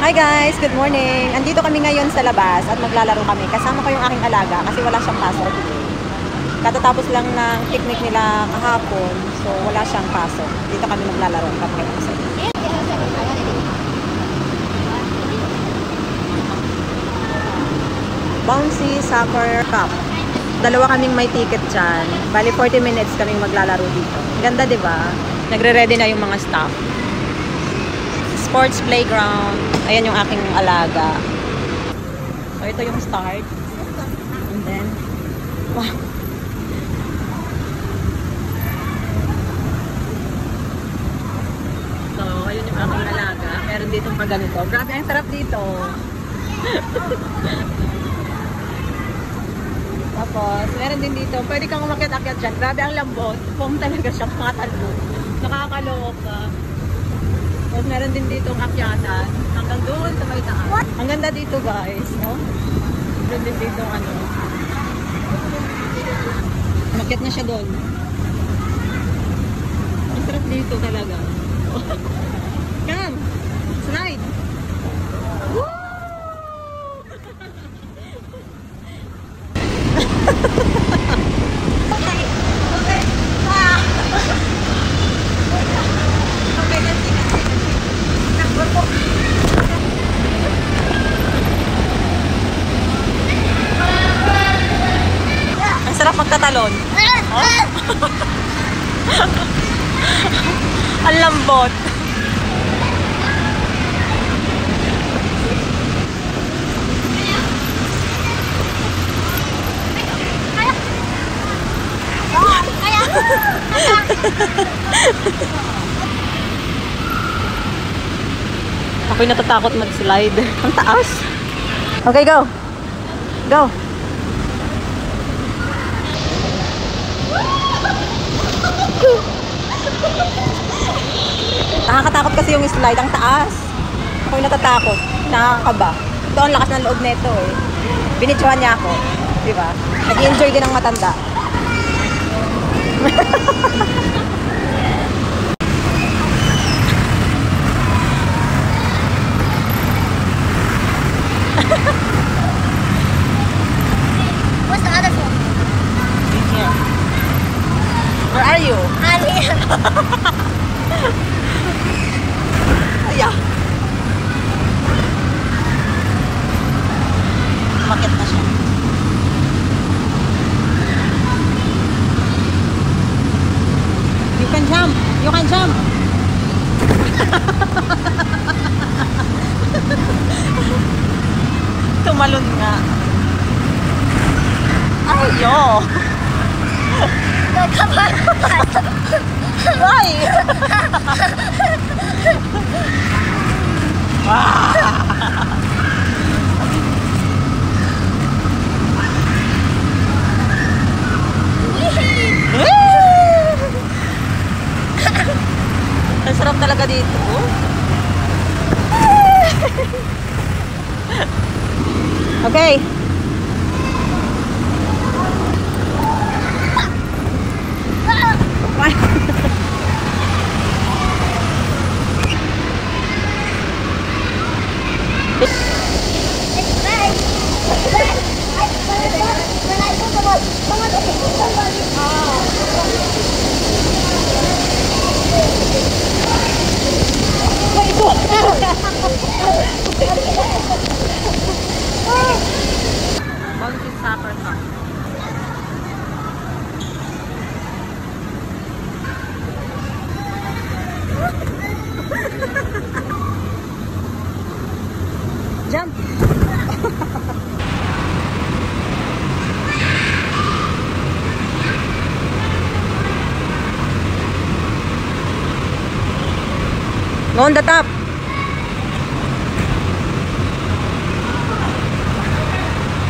Hi guys! Good morning! Andito kami ngayon sa labas at maglalaro kami. Kasama ko yung aking alaga kasi wala siyang pasok today. Katatapos lang ng picnic nila kahapon, so wala siyang pasok. Dito kami maglalaro. Papakita ko sa inyo. Bouncy Soccer Cup. Dalawa kaming may ticket dyan. Bali 40 minutes kaming maglalaro dito. Ganda, di ba? Nagre-ready na yung mga staff. Sports playground. Ayan yung aking alaga. So, ito yung start. And then, wow. So, ayun yung aking alaga. Meron ditong pag ganito. Grabe, ang sarap dito. Tapos, meron din dito. Pwede kang umakyat-akyat dyan. Grabe, ang lambot. Foam talaga siya. Makatalo. Nakakaloka. Tapos meron din dito akyatan hanggang doon sa may taas. Ang ganda dito guys, no? Meron din dito ano. Umakyat na siya doon. Ang sarap dito talaga. Come! Slide! Woo! Ang sarap magtatalon. Oh? Ang lambot. Ako'y natatakot mag-slide. Ang taas. Okay, go. Go. Nakakatakot kasi yung slide. Ang taas. Ako'y natatakot. Nakakaba. Ito ang lakas ng loob nito eh. Binidyohan niya ako. Diba? Nag-enjoy din ang matanda. What's the other phone? Here. Where are you? I'm here. Yeah. Bakit na siya? You can jump. You can jump. Tumalon nga. Ayo. No, come on. Why? Ang sarap talaga dito. Okay. Bouncy Soccer Cup. Jump! Go on the top!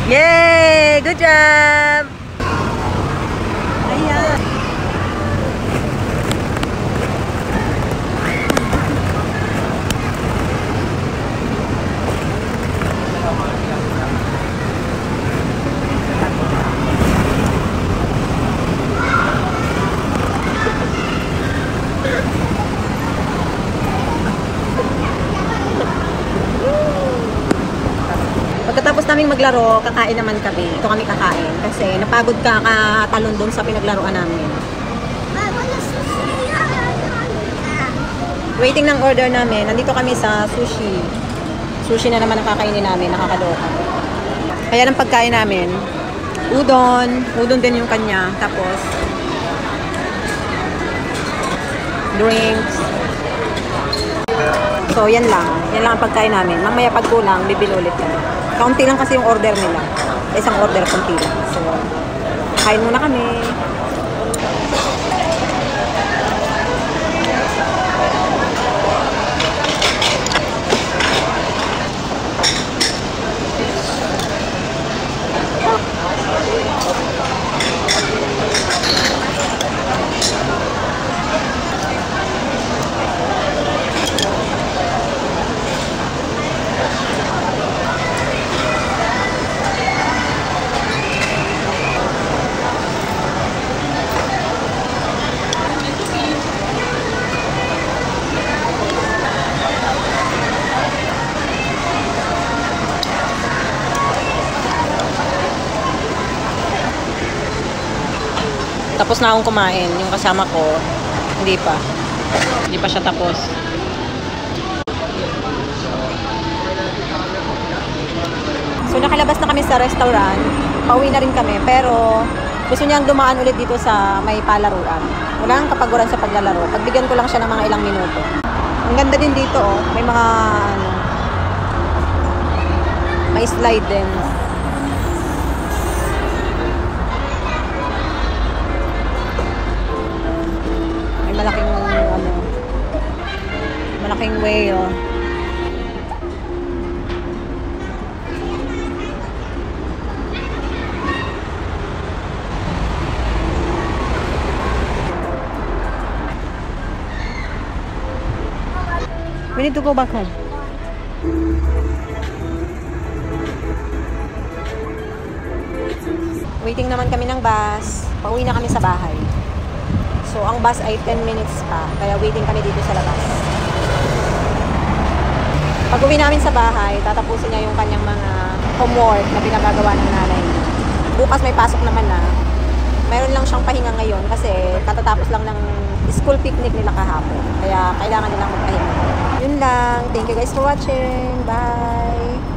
Yay! Good job! Ayan! Woo! Pagkatapos naming maglaro, kakain naman kami. Ito kami kakain. Kasi napagod ka katalon doon sa pinaglaruan namin. Waiting ng order namin. Nandito kami sa sushi. Sushi na naman ang kakainin namin. Nakakaloka. Kaya ng pagkain namin, udon. Udon din yung kanya. Tapos, drinks. So, yan lang. Yan lang ang pagkain namin. Mamaya pag kulang, bibili ulit kami. Kaunti lang kasi yung order nila. Isang order, kaunti lang. So, kain muna kami. Tapos na akong kumain. Yung kasama ko, hindi pa. Hindi pa siya tapos. So, nakalabas na kami sa restaurant. Pauwi na rin kami. Pero, gusto niyang dumaan ulit dito sa may palaruan. Wala nang kapaguran sa paglalaro. Pagbigyan ko lang siya ng mga ilang minuto. Ang ganda din dito, oh. May mga, may slide din. Malaking whale. We need to go back home. Waiting naman kami ng bus. Pauwi na kami sa bahay. So, ang bus ay 10 minutes pa. Kaya waiting kami dito sa labas. Pag uwi namin sa bahay, tatapusin niya yung kanyang mga homework na pinagagawa ng nanay niya. Bukas may pasok naman na. Meron lang siyang pahinga ngayon kasi katatapos lang ng school picnic nila kahapon. Kaya kailangan nilang magpahinga. Yun lang. Thank you guys for watching. Bye!